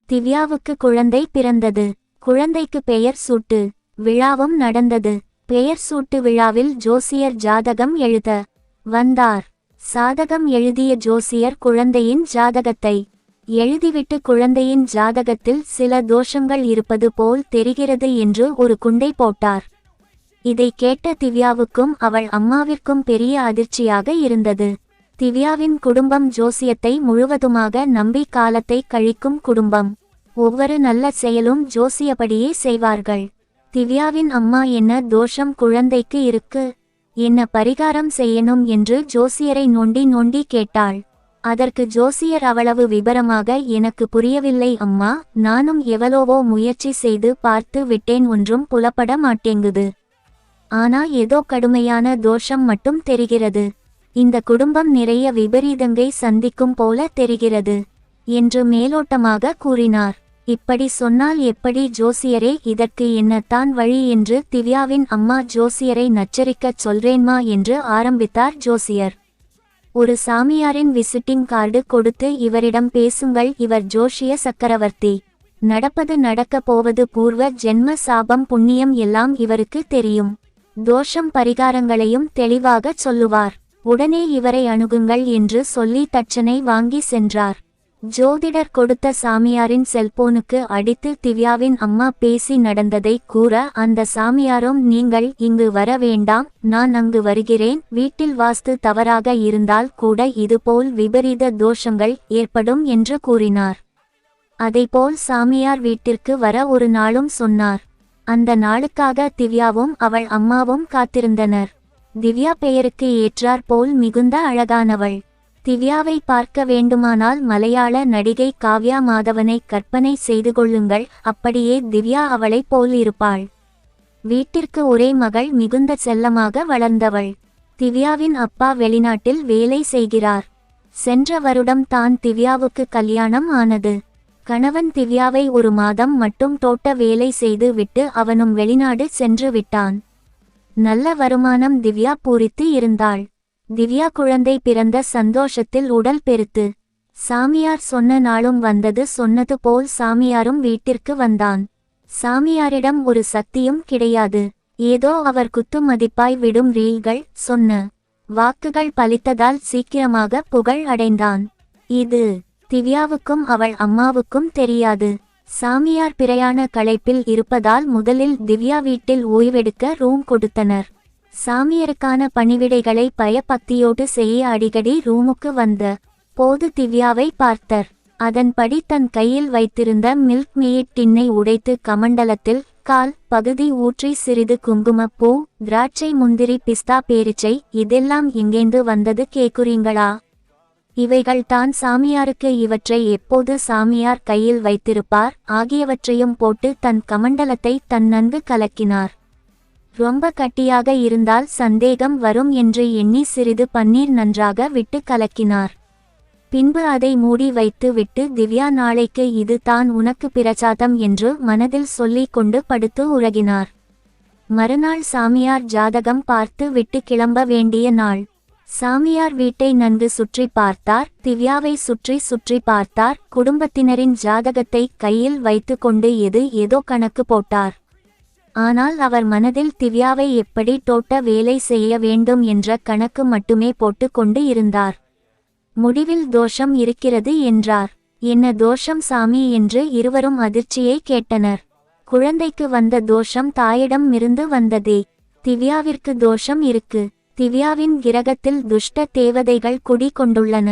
திவ்யாவுக்கு குழந்தை பிறந்தது. குழந்தைக்கு பெயர் சூட்டு விழாவும் நடந்தது. பெயர் சூட்டு விழாவில் ஜோசியர் ஜாதகம் எழுத வந்தார். சாதகம் எழுதிய ஜோசியர் குழந்தையின் ஜாதகத்தை எழுதிவிட்டு குழந்தையின் ஜாதகத்தில் சில தோஷங்கள் இருப்பது போல் தெரிகிறது என்று ஒரு குண்டை போட்டார். இதை கேட்ட திவ்யாவுக்கும் அவள் அம்மாவிற்கும் பெரிய அதிர்ச்சியாக இருந்தது. திவ்யாவின் குடும்பம் ஜோசியத்தை முழுவதுமாக நம்பி காலத்தை கழிக்கும் குடும்பம். ஒவ்வொரு நல்ல செயலும் ஜோசியபடியே செய்வார்கள். திவ்யாவின் அம்மா என்ன தோஷம் குழந்தைக்கு இருக்கு, என்ன பரிகாரம் செய்யணும் என்று ஜோசியரை நோண்டி நோண்டி கேட்டாள். அதற்கு ஜோசியர் அவ்வளவு விபரமாக எனக்கு புரியவில்லை அம்மா, நானும் எவ்வளவோ முயற்சி செய்து பார்த்து விட்டேன், ஒன்றும் புலப்பட மாட்டேங்குது. ஆனா ஏதோ கடுமையான தோஷம் மட்டும் தெரிகிறது. இந்த குடும்பம் நிறைய விபரீதங்களை சந்திக்கும் போல தெரிகிறது என்று மேலோட்டமாக கூறினார். இப்படி சொன்னால் எப்படி ஜோசியரே, இதற்கு என்னத்தான் வழி என்று திவ்யாவின் அம்மா ஜோசியரை நச்சரிக்கச் சொல்றேன்மா என்று ஆரம்பித்தார் ஜோசியர். ஒரு சாமியாரின் விசிட்டிங் கார்டு கொடுத்து இவரிடம் பேசுங்கள், இவர் ஜோஷிய சக்கரவர்த்தி. நடப்பது நடக்கப் போவது பூர்வ ஜென்ம சாபம் புண்ணியம் எல்லாம் இவருக்கு தெரியும். தோஷம் பரிகாரங்களையும் தெளிவாகச் சொல்லுவார். உடனே இவரை அணுகுங்கள் என்று சொல்லி தட்சணை வாங்கி சென்றார். ஜோதிடர் கொடுத்த சாமியாரின் செல்போனுக்கு அடித்து திவ்யாவின் அம்மா பேசி நடந்ததை கூற, அந்த சாமியாரும் நீங்கள் இங்கு வர வேண்டாம், நான் அங்கு வருகிறேன், வீட்டில் வாஸ்து தவறாக இருந்தால் கூட இதுபோல் விபரீத தோஷங்கள் ஏற்படும் என்று கூறினார். அதைப்போல் சாமியார் வீட்டிற்கு வர ஒரு நாளும் சொன்னார். அந்த நாளுக்காக திவ்யாவும் அவள் அம்மாவும் காத்திருந்தனர். திவ்யா பெயருக்கு ஏற்றார் போல் மிகுந்த அழகானவள். திவ்யாவை பார்க்க வேண்டுமானால் மலையாள நடிகை காவ்யா மாதவனை கற்பனை செய்து கொள்ளுங்கள், அப்படியே திவ்யா அவளை போல் இருப்பாள். வீட்டிற்கு ஒரே மகள், மிகுந்த செல்லமாக வளர்ந்தவள். திவ்யாவின் அப்பா வெளிநாட்டில் வேலை செய்கிறார். சென்ற வருடம் தான் திவ்யாவுக்கு கல்யாணம் ஆனது. கணவன் திவ்யாவை ஒரு மாதம் மட்டும் தோட்ட வேலை செய்து விட்டு அவனும் வெளிநாடு சென்று விட்டான். நல்ல வருமானம் திவ்யா பூரித்து இருந்தாள். திவ்யா குழந்தை பிறந்த சந்தோஷத்தில் உடல் பெருத்து. சாமியார் சொன்ன நாளும் வந்தது. சொன்னது போல் சாமியாரும் வீட்டிற்கு வந்தான். சாமியாரிடம் ஒரு சக்தியும் கிடையாது. ஏதோ அவர் குத்து மதிப்பாய் விடும் ரீல்கள், சொன்ன வாக்குகள் பலித்ததால் சீக்கிரமாக புகழ் அடைந்தான். இது திவ்யாவுக்கும் அவள் அம்மாவுக்கும் தெரியாது. சாமியார் பிரயாண களைப்பில் இருப்பதால் முதலில் திவ்யா வீட்டில் ஓய்வெடுக்க ரூம் கொடுத்தனர். சாமியாருக்கான பணிவிடைகளை பயபக்தியோடு செய்ய அடிக்கடி ரூமுக்கு வந்த போது திவ்யாவை பார்த்தர். அதன்படி தன் கையில் வைத்திருந்த மில்க் மேட் டின்னை உடைத்து கமண்டலத்தில் கால் பகுதி ஊற்றி சிறிது குங்குமப்பூ, திராட்சை, முந்திரி, பிஸ்தா, பேரிச்சை, இதெல்லாம் எங்கேந்து வந்தது கேக்குறீங்களா? இவைகள் தான் சாமியாருக்கு. இவற்றை எப்போது சாமியார் கையில் வைத்திருப்பார் ஆகியவற்றையும் போட்டு தன் கமண்டலத்தை தன் நன்கு கலக்கினார். ரொம்ப கட்டியாக இருந்தால் சந்தேகம் வரும் என்று எண்ணி சிறிது பன்னீர் நன்றாக விட்டு கலக்கினார். பின்பு அதை மூடி வைத்து விட்டு திவ்யா நாளைக்கு இது தான் உனக்கு பிரசாதம் என்று மனதில் சொல்லிக் கொண்டு படுத்து உறங்கினார். மறுநாள் சாமியார் ஜாதகம் பார்த்து விட்டு கிளம்ப வேண்டிய நாள். சாமியார் வீட்டை நன்கு சுற்றி பார்த்தார். திவ்யாவை சுற்றி சுற்றி பார்த்தார். குடும்பத்தினரின் ஜாதகத்தை கையில் வைத்து கொண்டு ஏதோ கணக்கு போட்டார். ஆனால் அவர் மனதில் திவ்யாவை எப்படி தோட்ட வேலை செய்ய வேண்டும் என்ற கணக்கு மட்டுமே போட்டு கொண்டு இருந்தார். முடிவில் தோஷம் இருக்கிறது என்றார். என்ன தோஷம் சாமி என்று இருவரும் அதிர்ச்சியை கேட்டனர். குழந்தைக்கு வந்த தோஷம் தாயிடம் இருந்து வந்ததே. திவ்யாவிற்கு தோஷம் இருக்கு. திவ்யாவின் கிரகத்தில் துஷ்ட தேவதைகள் குடி கொண்டுள்ளன.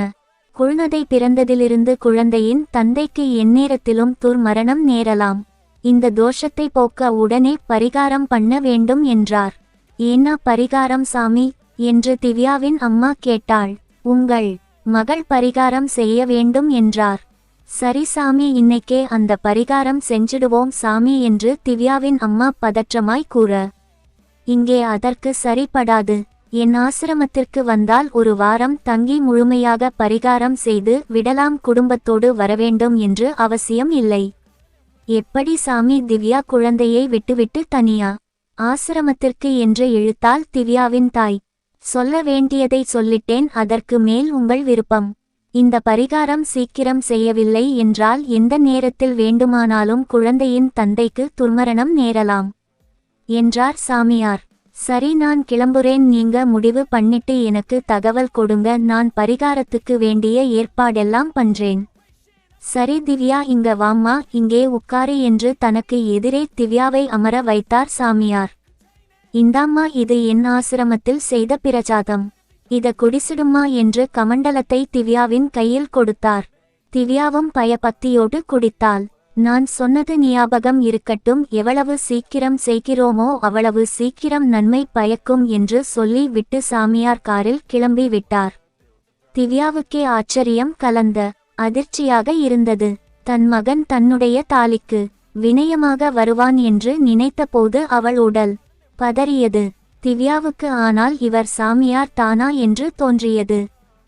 குழந்தை பிறந்ததிலிருந்து குழந்தையின் தந்தைக்கு எந்நேரத்திலும் துர்மரணம் நேரலாம். இந்த தோஷத்தை போக்க உடனே பரிகாரம் பண்ண வேண்டும் என்றார். ஏன்னா பரிகாரம் சாமி என்று திவ்யாவின் அம்மா கேட்டாள். உங்கள் மகள் பரிகாரம் செய்ய வேண்டும் என்றார். சரி சாமி, இன்னைக்கே அந்த பரிகாரம் செஞ்சிடுவோம் சாமி என்று திவ்யாவின் அம்மா பதற்றமாய் கூற, இங்கே அதற்கு சரிபடாது. என் ஆசிரமத்திற்கு வந்தால் ஒரு வாரம் தங்கி முழுமையாக பரிகாரம் செய்து விடலாம், குடும்பத்தோடு வரவேண்டும் என்று அவசியம் இல்லை. எப்படி சாமி? திவ்யா குழந்தையை விட்டுவிட்டு தனியா ஆசிரமத்திற்கு என்று இழுத்தாள் திவ்யாவின் தாய். சொல்ல வேண்டியதை சொல்லிட்டேன், அதற்கு மேல் உங்கள் விருப்பம் இந்த பரிகாரம் சீக்கிரம் செய்யவில்லை என்றால் எந்த நேரத்தில் வேண்டுமானாலும் குழந்தையின் தந்தைக்கு துர்மரணம் நேரலாம் என்றார் சாமியார். சரி, நான் கிளம்புறேன், நீங்க முடிவு பண்ணிட்டு எனக்கு தகவல் கொடுங்க, நான் பரிகாரத்துக்கு வேண்டிய ஏற்பாடெல்லாம் பண்றேன். சரி திவ்யா, இங்க வாம்மா, இங்கே உட்காரு என்று தனக்கு எதிரே திவ்யாவை அமர வைத்தார் சாமியார். இந்தாம்மா, இது என் ஆசிரமத்தில் செய்த பிரசாதம், இத குடிசிடுமா என்று கமண்டலத்தை திவ்யாவின் கையில் கொடுத்தார். திவ்யாவும் பயபக்தியோடு குடித்தாள். நான் சொன்னது ஞாபகம் இருக்கட்டும், எவ்வளவு சீக்கிரம் செய்கிறோமோ அவ்வளவு சீக்கிரம் நன்மை பயக்கும் என்று சொல்லி விட்டு சாமியார் காரில் கிளம்பி விட்டார். திவ்யாவுக்கே ஆச்சரியம் கலந்த அதிர்ச்சியாக இருந்தது. தன் மகன் தன்னுடைய தாலிக்கு வினயமாக வருவான் என்று நினைத்தபோது அவள் உடல் பதறியது. திவ்யாவுக்கு ஆனால் இவர் சாமியார் தானா என்று தோன்றியது.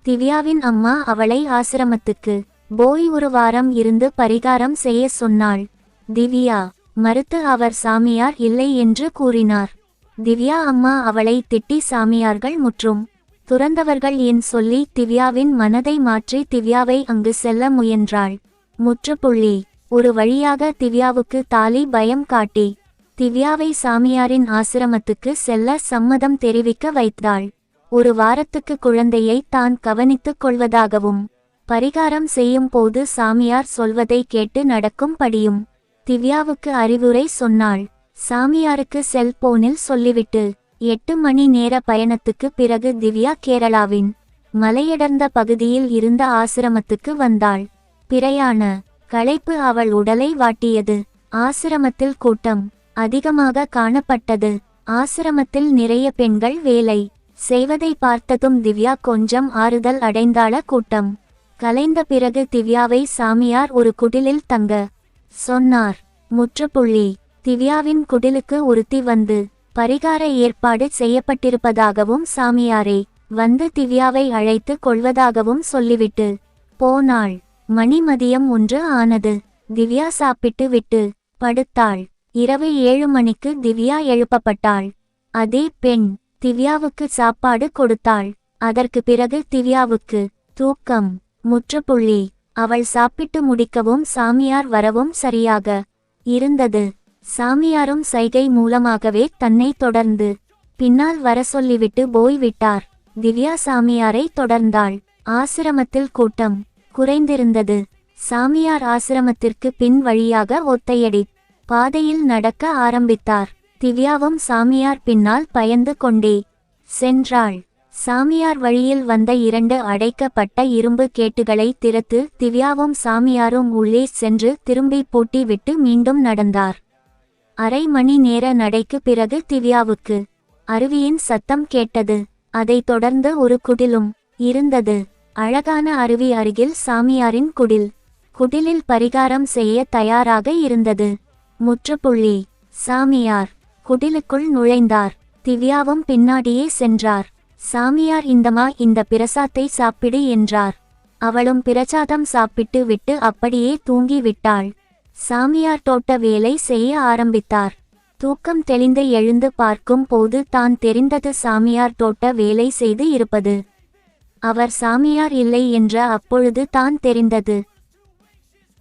திவ்யாவின் அம்மா அவளை ஆசிரமத்துக்கு போய் ஒரு வாரம் இருந்து பரிகாரம் செய்ய சொன்னாள். திவ்யா மறுத்து அவர் சாமியார் இல்லை என்று கூறினார். திவ்யா அம்மா அவளை திட்டி சாமியார்கள் முற்றும் துறந்தவர்கள் என் சொல்லி திவ்யாவின் மனதை மாற்றி திவ்யாவை அங்கு செல்ல முயன்றாள். முற்றுப்புள்ளி. ஒரு வழியாக திவ்யாவுக்கு தாலி பயம் காட்டி திவ்யாவை சாமியாரின் ஆசிரமத்துக்கு செல்ல சம்மதம் தெரிவிக்க வைத்தாள். ஒரு வாரத்துக்கு குழந்தையை தான் கவனித்துக் கொள்வதாகவும் பரிகாரம் செய்யும் போது சாமியார் சொல்வதை கேட்டு நடக்கும்படியும் திவ்யாவுக்கு அறிவுரை சொன்னாள். சாமியாருக்கு செல்போனில் சொல்லிவிட்டு 8 மணி நேர பயணத்துக்கு பிறகு திவ்யா கேரளாவின் மலையடர்ந்த பகுதியில் இருந்த ஆசிரமத்துக்கு வந்தாள். பிரயாண களைப்பு அவள் உடலை வாட்டியது. ஆசிரமத்தில் கூட்டம் அதிகமாக காணப்பட்டது. ஆசிரமத்தில் நிறைய பெண்கள் வேலை செய்வதை பார்த்ததும் திவ்யா கொஞ்சம் ஆறுதல் அடைந்தாள. கூட்டம் கலைந்த பிறகு திவ்யாவை சாமியார் ஒரு குடிலில் தங்க சொன்னார். முற்றுப்புள்ளி. திவ்யாவின் குடிலுக்கு ஒருத்தி வந்து பரிகார ஏற்பாடு செய்யப்பட்டிருப்பதாகவும் சாமியாரே வந்து திவ்யாவை அழைத்து கொள்வதாகவும் சொல்லிவிட்டு போனாள். மணி மதியம் 1 ஆனது. திவ்யா சாப்பிட்டு விட்டு படுத்தாள். இரவு 7 மணிக்கு திவ்யா எழுப்பப்பட்டாள். அதே பெண் திவ்யாவுக்கு சாப்பாடு கொடுத்தாள். அதற்கு பிறகு திவ்யாவுக்கு தூக்கம். முற்றுப்புள்ளி. அவள் சாப்பிட்டு முடிக்கவும் சாமியார் வரவும் சரியாக இருந்தது. சாமியாரும் சைகை மூலமாகவே தன்னை தொடர்ந்து பின்னால் வர சொல்லிவிட்டு போய்விட்டார். திவ்யா சாமியாரை தொடர்ந்தாள். ஆசிரமத்தில் கூட்டம் குறைந்திருந்தது. சாமியார் ஆசிரமத்திற்கு பின் வழியாக ஒத்தையடி பாதையில் நடக்க ஆரம்பித்தார். திவ்யாவும் சாமியார் பின்னால் பயந்து கொண்டே சென்றாள். சாமியார் வழியில் வந்த 2 அடைக்கப்பட்ட இரும்பு கேட்டுகளை திறத்து திவ்யாவும் சாமியாரும் உள்ளே சென்று திரும்பி பூட்டி விட்டு மீண்டும் நடந்தார். அரை மணி நேர நடைக்கு பிறகு திவ்யாவுக்கு அருவியின் சத்தம் கேட்டது. அதைத் தொடர்ந்து ஒரு குடிலும் இருந்தது. அழகான அருவி அருகில் சாமியாரின் குடில். குடிலில் பரிகாரம் செய்ய தயாராக இருந்தது. முற்றுப்புள்ளி. சாமியார் குடிலுக்குள் நுழைந்தார். திவ்யாவும் பின்னாடியே சென்றார். சாமியார் இந்த பிரசாத்தை சாப்பிடு என்றார். அவளும் பிரசாதம் சாப்பிட்டு விட்டு அப்படியே தூங்கி விட்டாள். சாமியார் தோட்ட வேலை செய்ய ஆரம்பித்தார். தூக்கம் தெளிந்து எழுந்து பார்க்கும் போது தான் தெரிந்தது சாமியார் தோட்ட வேலை செய்து இருப்பது. அவர் சாமியார் இல்லை என்ற அப்பொழுது தான் தெரிந்தது.